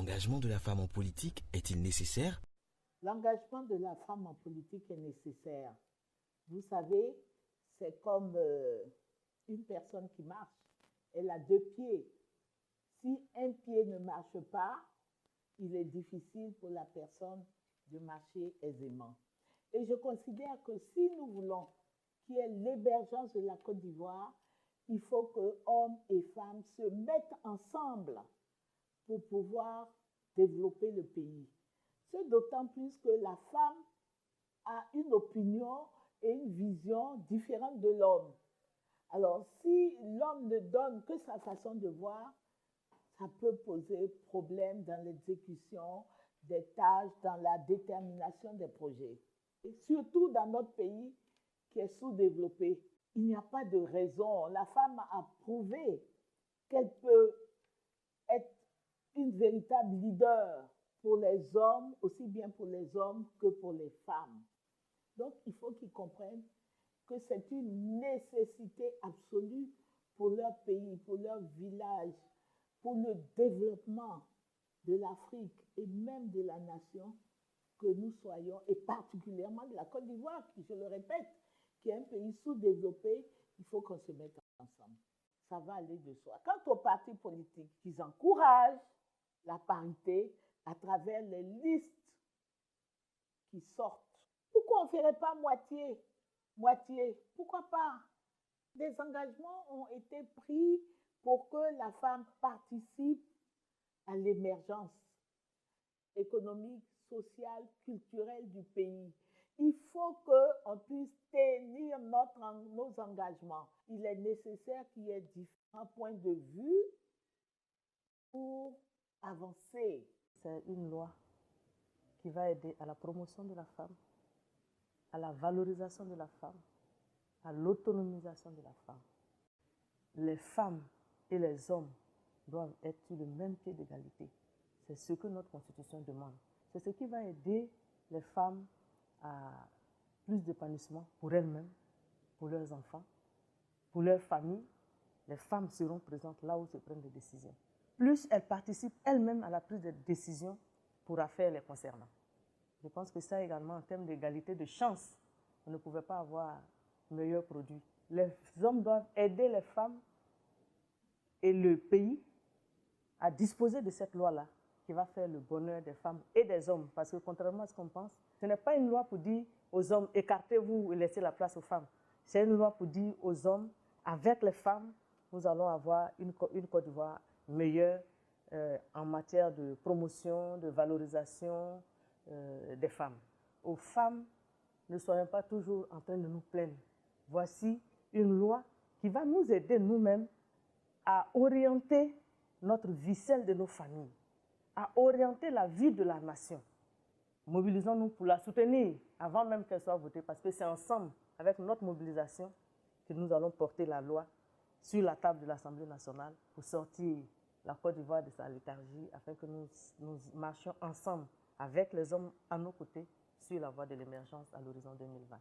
L'engagement de la femme en politique est-il nécessaire? L'engagement de la femme en politique est nécessaire. Vous savez, c'est comme une personne qui marche. Elle a deux pieds. Si un pied ne marche pas, il est difficile pour la personne de marcher aisément. Et je considère que si nous voulons qu'il y ait l'émergence de la Côte d'Ivoire, il faut que hommes et femmes se mettent ensemble pour pouvoir développer le pays. C'est d'autant plus que la femme a une opinion et une vision différente de l'homme. Alors, si l'homme ne donne que sa façon de voir, ça peut poser problème dans l'exécution des tâches, dans la détermination des projets. Et surtout dans notre pays qui est sous-développé, il n'y a pas de raison. La femme a prouvé qu'elle peut être une véritable leader pour les hommes, aussi bien pour les hommes que pour les femmes. Donc, il faut qu'ils comprennent que c'est une nécessité absolue pour leur pays, pour leur village, pour le développement de l'Afrique et même de la nation, que nous soyons, et particulièrement de la Côte d'Ivoire, qui, je le répète, qui est un pays sous-développé, il faut qu'on se mette ensemble. Ça va aller de soi. Quant aux partis politiques, ils encouragent la parité à travers les listes qui sortent. Pourquoi on ne ferait pas moitié? Moitié, pourquoi pas? Des engagements ont été pris pour que la femme participe à l'émergence économique, sociale, culturelle du pays. Il faut qu'on puisse tenir nos engagements. Il est nécessaire qu'il y ait différents points de vue pour avancer. C'est une loi qui va aider à la promotion de la femme, à la valorisation de la femme, à l'autonomisation de la femme. Les femmes et les hommes doivent être sur le même pied d'égalité. C'est ce que notre Constitution demande. C'est ce qui va aider les femmes à plus d'épanouissement pour elles-mêmes, pour leurs enfants, pour leur famille. Les femmes seront présentes là où se prennent des décisions. Plus elles participent elles-mêmes à la prise de décisions pour affaires les concernant. Je pense que ça également, en termes d'égalité de chance, on ne pouvait pas avoir meilleur produit. Les hommes doivent aider les femmes et le pays à disposer de cette loi-là qui va faire le bonheur des femmes et des hommes. Parce que contrairement à ce qu'on pense, ce n'est pas une loi pour dire aux hommes, écartez-vous et laissez la place aux femmes. C'est une loi pour dire aux hommes, avec les femmes, nous allons avoir une Côte d'Ivoire meilleure en matière de promotion, de valorisation des femmes. Aux femmes, ne soyons pas toujours en train de nous plaindre. Voici une loi qui va nous aider nous-mêmes à orienter notre vie, celle de nos familles, à orienter la vie de la nation. Mobilisons-nous pour la soutenir avant même qu'elle soit votée, parce que c'est ensemble, avec notre mobilisation, que nous allons porter la loi sur la table de l'Assemblée nationale pour sortir la Côte d'Ivoire de sa léthargie, afin que nous marchions ensemble avec les hommes à nos côtés sur la voie de l'émergence à l'horizon 2020.